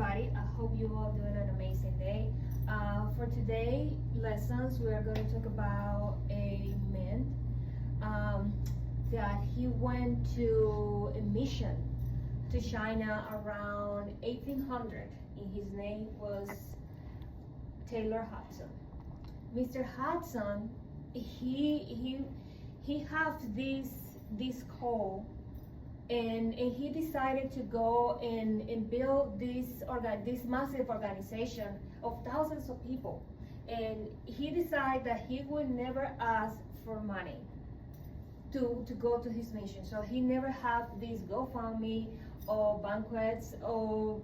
everybody. I hope you all doing an amazing day. For today lessons, we are going to talk about a man that he went to a mission to China around 1800. And his name was Taylor Hudson. Mr. Hudson, he had this call, and he decided to go and build this massive organization of thousands of people. And he decided that he would never ask for money to go to his mission. So he never had this GoFundMe or banquets, or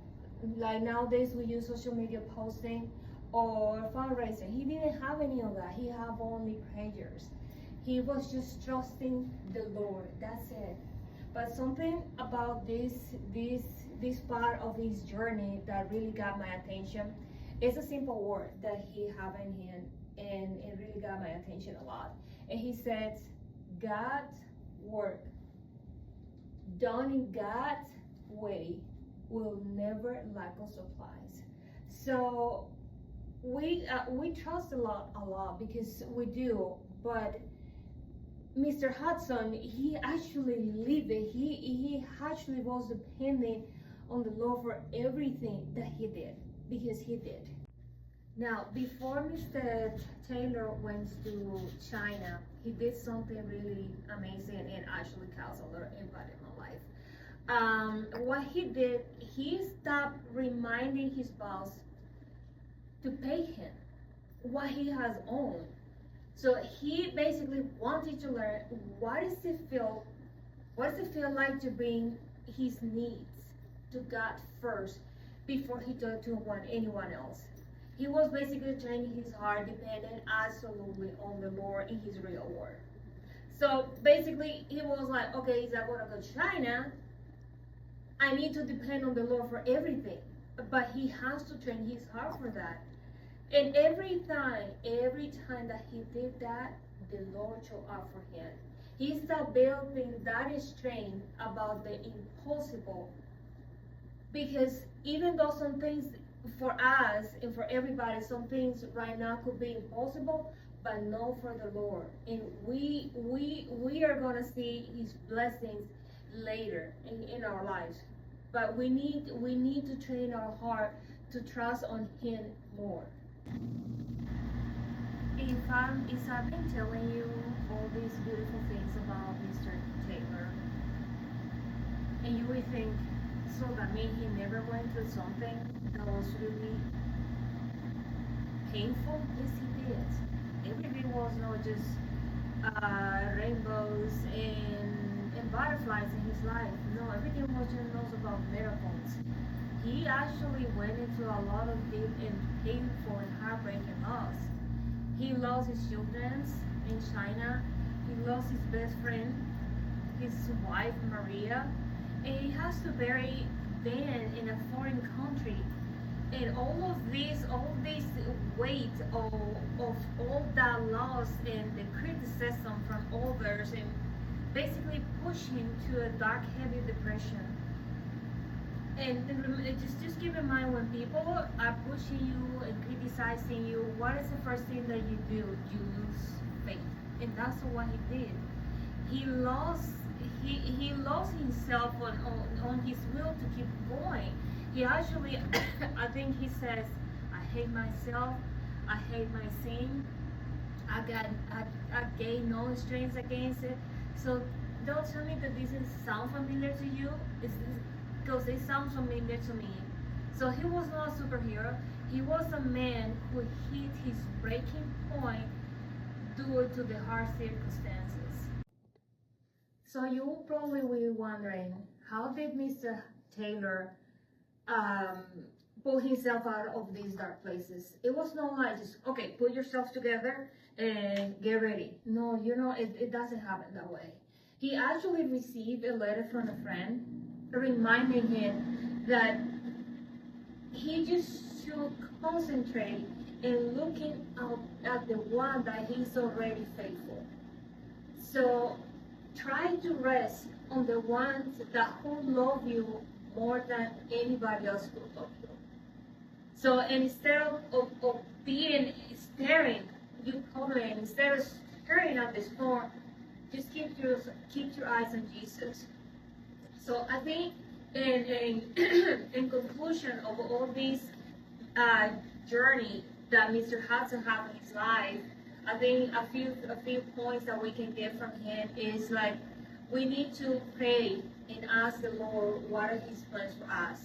like nowadays we use social media posting or fundraising. He didn't have any of that. He had only prayers. He was just trusting the Lord. That's it. But something about this part of his journey that really got my attention. It's a simple word that he had in him, and it really got my attention a lot. And he said, God's work done in God's way will never lack of supplies. So we trust a lot because we do, but Mr. Hudson, he actually lived it. He actually was depending on the Lord for everything that he did, because he did. Now, before Mr. Taylor went to China, he did something really amazing and actually caused a lot of impact in my life. What he did, he stopped reminding his boss to pay him what he has owned. So he basically wanted to learn what does it feel like to bring his needs to God first before he talked to anyone else. He was basically training his heart, dependent absolutely on the Lord in his real word. So basically he was like, okay, if I'm gonna go to China, I need to depend on the Lord for everything. But he has to train his heart for that. And every time that he did that, the Lord showed up for him. He started building that strength about the impossible. Because even though some things for us and for everybody, some things right now could be impossible, but not for the Lord. And we are gonna see his blessings later in our lives. But we need to train our heart to trust on him more. If I've been telling you all these beautiful things about Mr. Taylor, and you would think, so that means he never went through something that was really painful? Yes, he did. Everything was not just rainbows and butterflies in his life. No, everything was just not about miracles. He actually went into a lot of deep and painful and heartbreaking loss. He lost his children in China. He lost his best friend, his wife Maria, and he has to bury them in a foreign country. And all this weight of all that loss and the criticism from others, and basically push him to a dark, heavy depression. And just keep in mind, when people are pushing you and criticizing you, what is the first thing that you do? You lose faith. And that's what he did. He lost himself on his will to keep going. He actually, I think he says, I hate myself, I hate my sin, I gain no strength against it. So don't tell me that this sound familiar to you. Because it sounds familiar to me. So he was not a superhero. He was a man who hit his breaking point due to the hard circumstances. So you will probably be wondering, how did Mr. Taylor pull himself out of these dark places? It was not like just, okay, put yourself together and get ready. No, it doesn't happen that way. He actually received a letter from a friend reminding him that he just should concentrate in looking out at the one that he's already faithful. So try to rest on the ones that who love you more than anybody else could love you. So instead of being staring, you covering, instead of staring at the storm, just keep your eyes on Jesus. So I think in conclusion of all this uh, journey that Mr. Hudson had in his life, I think a few points that we can get from him is like we need to pray and ask the Lord what are His plans for us.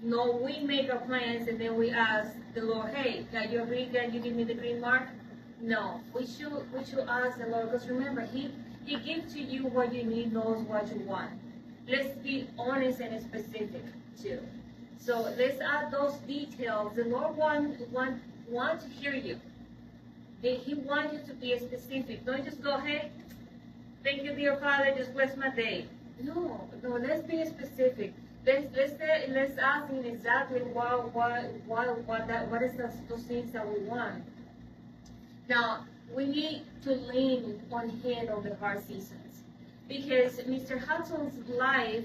No, we make our plans and then we ask the Lord, hey, can you agree? Can you give me the green mark? No, we should ask the Lord, because remember, He gives to you what you need, knows what you want. Let's be honest and specific too. So let's add those details. The Lord want to hear you. He wants you to be specific. Don't just go, hey, thank you, dear Father, just bless my day. No, let's be specific. Let's ask Him exactly what is those things that we want. Now, we need to lean on Him on the hard seasons, because Mr. Hudson's life,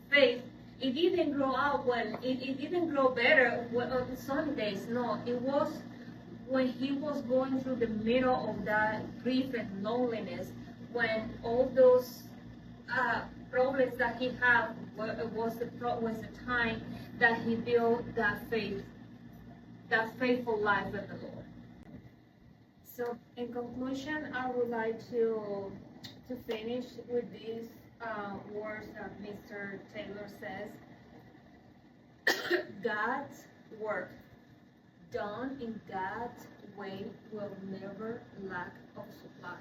faith, it didn't grow out it didn't grow better on sunny days. No, it was when he was going through the middle of that grief and loneliness, when all those problems that he had was the time that he built that faith, that faithful life with the Lord. So, in conclusion, I would like to finish with these words that Mr. Taylor says. God's work done in God's way will never lack of supplies.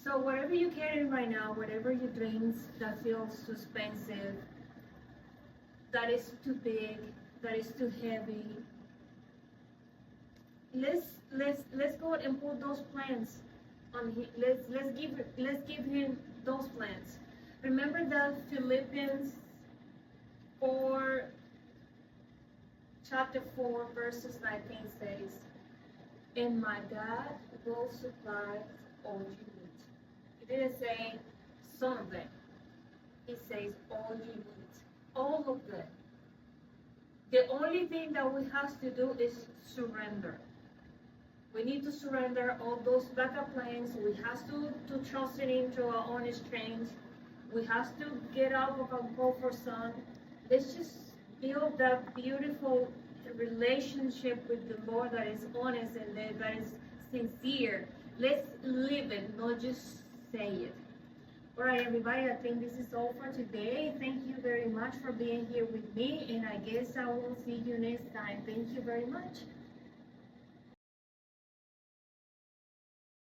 So whatever you're carrying right now, whatever your dreams that feels too expensive, that is too big, that is too heavy, let's go and put those plans on Him. Let's give Him those plans. Remember that Philippians 4, chapter 4, verses 19 says, "And my God will supply all you need." It didn't say some of them. It says all you need, all of them. The only thing that we have to do is surrender. We need to surrender all those backup plans. We have to trust in Him to our own strength. We have to get out of our comfort zone. Let's just build that beautiful relationship with the Lord that is honest and that is sincere. Let's live it, not just say it. All right, everybody, I think this is all for today. Thank you very much for being here with me, and I guess I will see you next time. Thank you very much.